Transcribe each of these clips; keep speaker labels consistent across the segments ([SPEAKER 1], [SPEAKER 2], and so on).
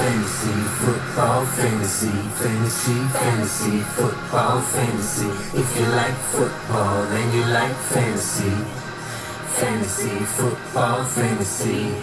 [SPEAKER 1] fantasy, football fantasy, fantasy, football fantasy. If you like football and you like fantasy, fantasy, football fantasy.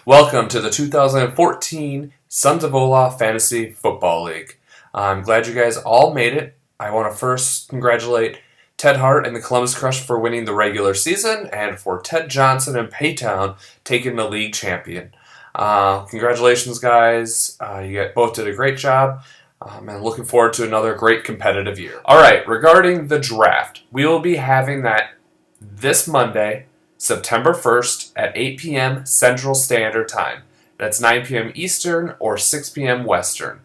[SPEAKER 2] Welcome to the 2014 Sons of Olaf Fantasy Football League. I'm glad you guys all made it. I want to first congratulate Ted Hart and the Columbus Crush for winning the regular season, and for Ted Johnsen and PayTown taking the league champion. Congratulations, guys. You both did a great job, and looking forward to another great competitive year. All right, regarding the draft, we will be having that this Monday, September 1st at 8 p.m. Central Standard Time. That's 9 p.m. Eastern or 6 p.m. Western.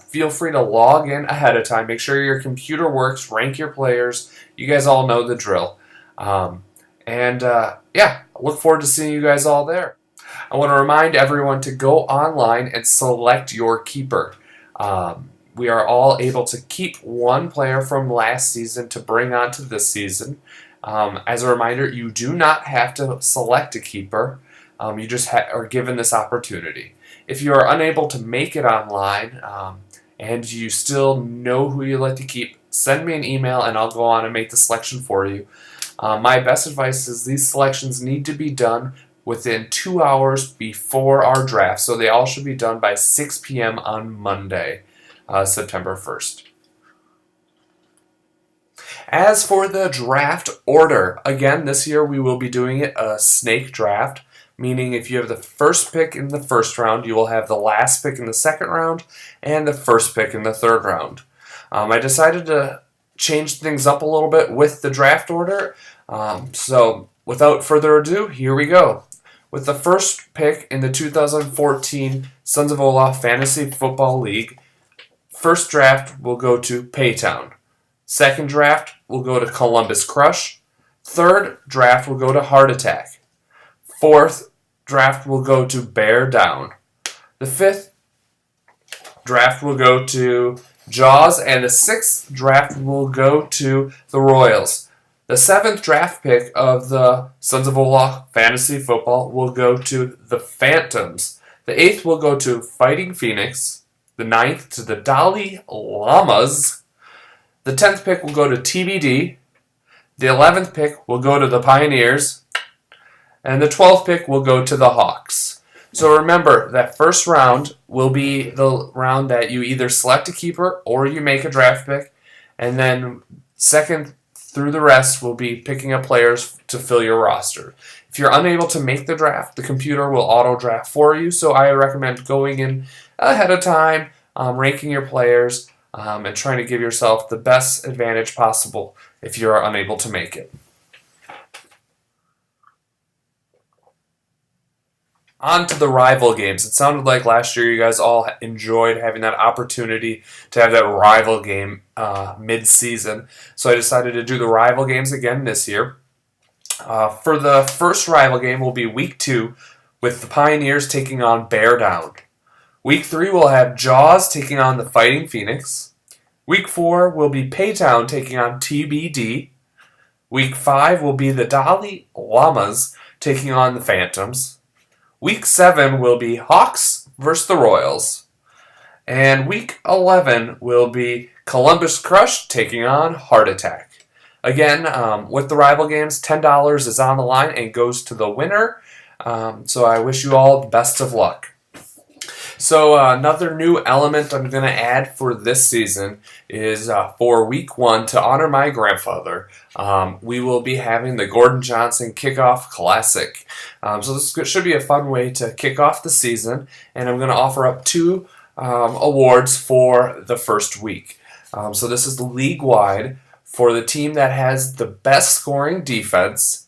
[SPEAKER 2] Feel free to log in ahead of time. Make sure your computer works. Rank your players. You guys all know the drill. Look forward to seeing you guys all there. I want to remind everyone to go online and select your keeper. We are all able to keep one player from last season to bring on to this season. As a reminder, you do not have to select a keeper. You just are given this opportunity. If you are unable to make it online and you still know who you'd like to keep, send me an email and I'll go on and make the selection for you. My best advice is these selections need to be done within 2 hours before our draft, so they all should be done by 6 p.m. on Monday, September 1st. As for the draft order, again, this year we will be doing it a snake draft, meaning if you have the first pick in the first round, you will have the last pick in the second round and the first pick in the third round. I decided to change things up a little bit with the draft order, so without further ado, here we go. With the first pick in the 2014 Sons of Olaf Fantasy Football League, first draft will go to PayTown. Second draft will go to Columbus Crush. Third draft will go to Hart Attack. Fourth draft will go to Bear Down. The fifth draft will go to Jaws, and the sixth draft will go to the Royals. The seventh draft pick of the Sons of Olaf Fantasy Football will go to the Phantoms. The eighth will go to Fighting Phoenix. The ninth to the Daili Llamas. The 10th pick will go to TBD. The 11th pick will go to the Pioneers. And the 12th pick will go to the Hawks. So remember, that first round will be the round that you either select a keeper or you make a draft pick. And then second through the rest will be picking up players to fill your roster. If you're unable to make the draft, the computer will auto-draft for you. So I recommend going in ahead of time, ranking your players, and trying to give yourself the best advantage possible if you are unable to make it. On to the rival games. It sounded like last year you guys all enjoyed having that opportunity to have that rival game mid-season. So I decided to do the rival games again this year. For the first rival game will be Week 2 with the Pioneers taking on Bear Down. Week 3 will have Jaws taking on the Fighting Phoenix. Week 4 will be PayTown taking on TBD. Week 5 will be the Daili Llamas taking on the Phantoms. Week 7 will be Hawks versus the Royals. And Week 11 will be Columbus Crush taking on Hart Attack. Again, with the rival games, $10 is on the line and goes to the winner. So I wish you all the best of luck. So another new element I'm going to add for this season is for week 1, to honor my grandfather, we will be having the Gordon Johnsen Kickoff Classic. So this should be a fun way to kick off the season, and I'm going to offer up 2 awards for the first week. So this is league-wide for the team that has the best scoring defense.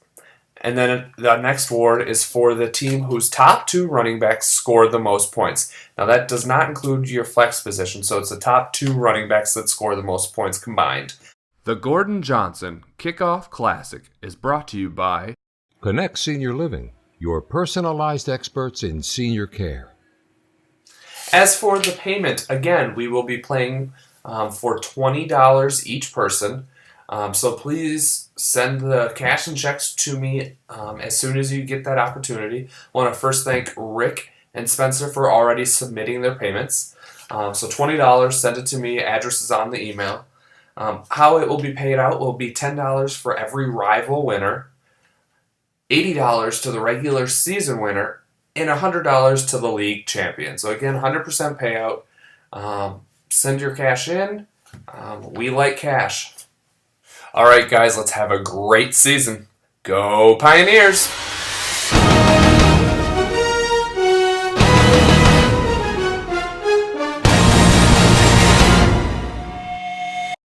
[SPEAKER 2] And then the next award is for the team whose top 2 running backs score the most points. Now that does not include your flex position, so it's the top 2 running backs that score the most points combined.
[SPEAKER 3] The Gordon Johnsen Kickoff Classic is brought to you by
[SPEAKER 4] Connect Senior Living, your personalized experts in senior care.
[SPEAKER 2] As for the payment, again, we will be playing for $20 each person. So please send the cash and checks to me as soon as you get that opportunity. I want to first thank Rick and Spencer for already submitting their payments. So $20, send it to me. Address is on the email. How it will be paid out will be $10 for every rival winner, $80 to the regular season winner, and $100 to the league champion. So again, 100% payout. Send your cash in. We like cash. All right, guys, let's have a great season. Go Pioneers!